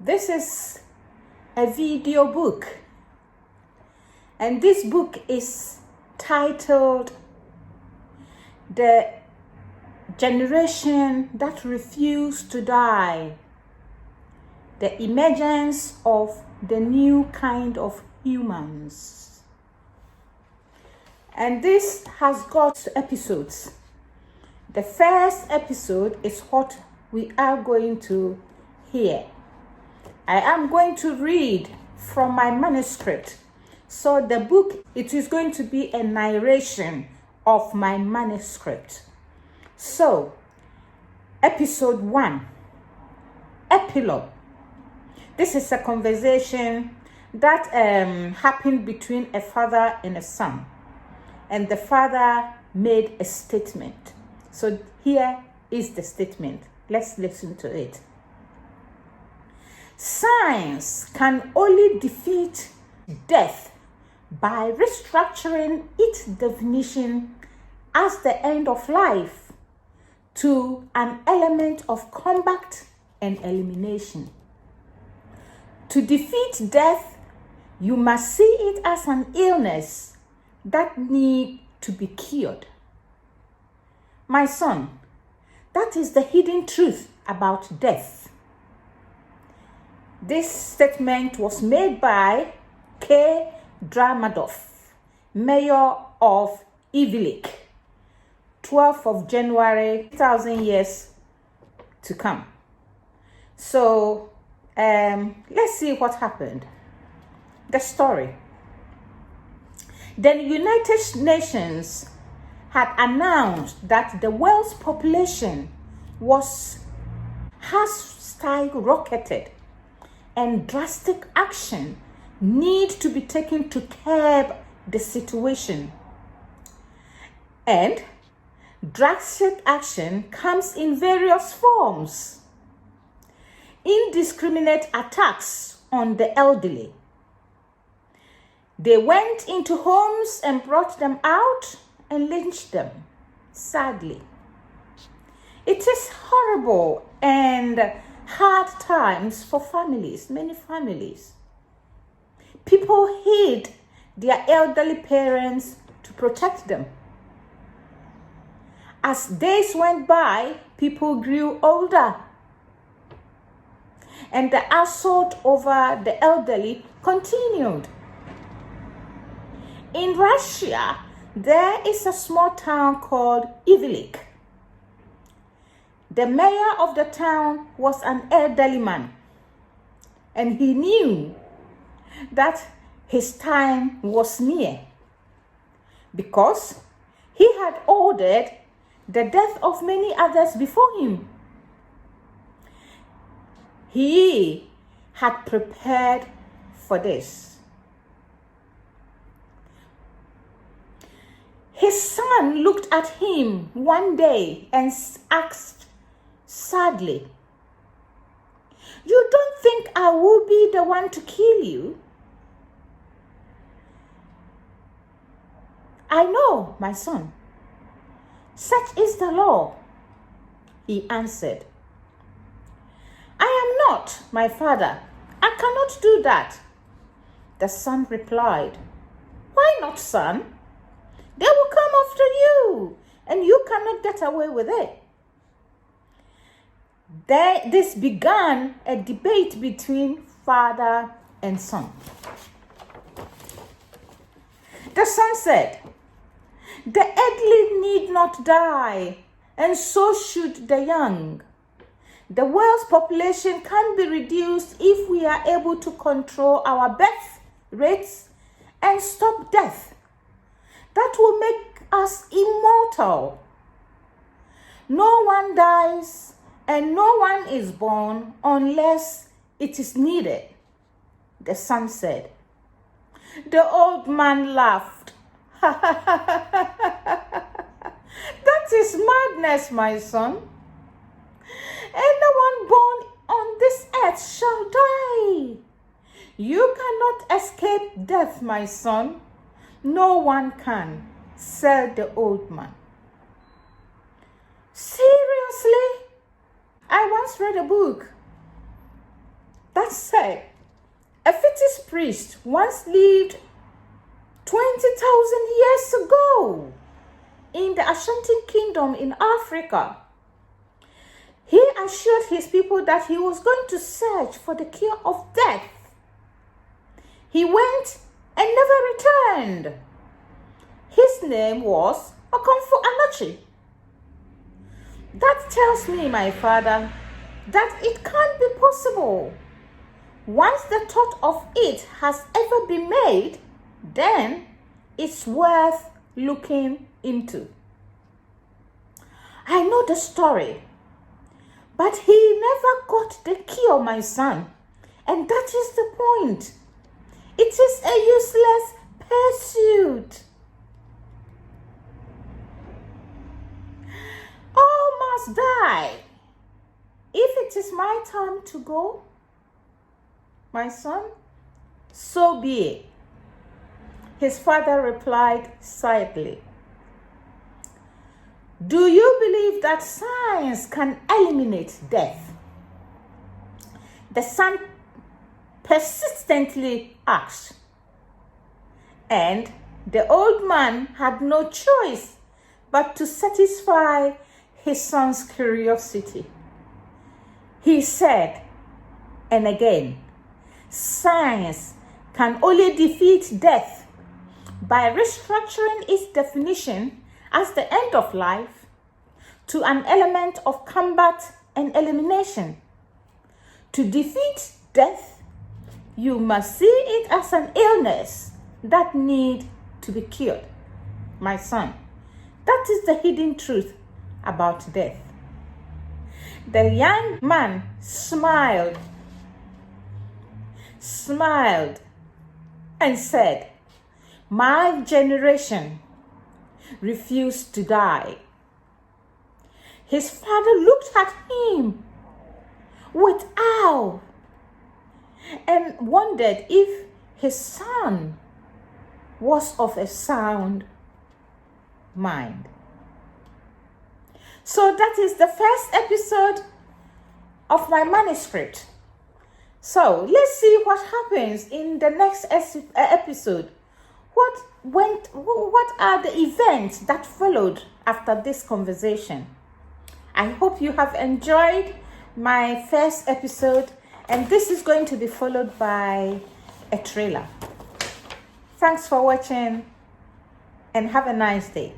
This is a video book, and this book is titled The Generation That Refused to Die, The Emergence of the New Kind of Humans. And this has got episodes. The first episode is what we are going to hear. I am going to read from my manuscript. So the book, it is going to be a narration of my manuscript. So, episode 1, epilogue. This is a conversation that happened between a father and a son. And the father made a statement. So here is the statement. Let's listen to it. Science can only defeat death by restructuring its definition as the end of life to an element of combat and elimination. To defeat death, you must see it as an illness that needs to be cured. My son, that is the hidden truth about death. This statement was made by K. Dramadov, Mayor of Ivlik, 12th of January, 1,000 years to come. So, let's see what happened. The story. The United Nations had announced that the world's population has skyrocketed and drastic action need to be taken to curb the situation. And drastic action comes in various forms. Indiscriminate attacks on the elderly. They went into homes and brought them out and lynched them, sadly. It is horrible and hard times for families, many families. People hid their elderly parents to protect them. As days went by, people grew older, and the assault over the elderly continued. In Russia, there is a small town called Ivlik. The mayor of the town was an elderly man, and he knew that his time was near because he had ordered the death of many others before him. He had prepared for this. His son looked at him one day and asked sadly, "You don't think I will be the one to kill you?" "I know, my son. Such is the law," he answered. "I am not, my father. I cannot do that." The son replied, "Why not, son? They will come after you, and you cannot get away with it." This began a debate between father and son. The son said, "The elderly need not die, and so should the young. The world's population can be reduced if we are able to control our birth rates and stop death. That will make us immortal. No one dies and no one is born unless it is needed," the son said. The old man laughed. "That is madness, my son. Anyone born on this earth shall die. You cannot escape death, my son. No one can," said the old man. "Seriously? I once read a book That said, a fetish priest once lived 20,000 years ago in the Ashanti kingdom in Africa. He assured his people that he was going to search for the cure of death. He went and never returned. His name was Okomfo Anachi. That tells me, my father, that it can't be possible. Once the thought of it has ever been made, then it's worth looking into. I know the story, but he never got the cure, my son. And that is the point. It is a useless pursuit. All must die. If it is my time to go, my son, so be it. His father replied sadly, "Do you believe that science can eliminate death?" The son persistently asked, and the old man had no choice but to satisfy his son's curiosity. He said, and again, science can only defeat death by restructuring its definition as the end of life to an element of combat and elimination. To defeat death, you must see it as an illness that needs to be cured. My son, that is the hidden truth about death. The young man smiled and said, "My generation refused to die." His father looked at him with awe and wondered if his son was of a sound mind. So that is the first episode of my manuscript. So let's see what happens in the next episode. What are the events that followed after this conversation? I hope you have enjoyed my first episode, and this is going to be followed by a trailer. Thanks for watching and have a nice day.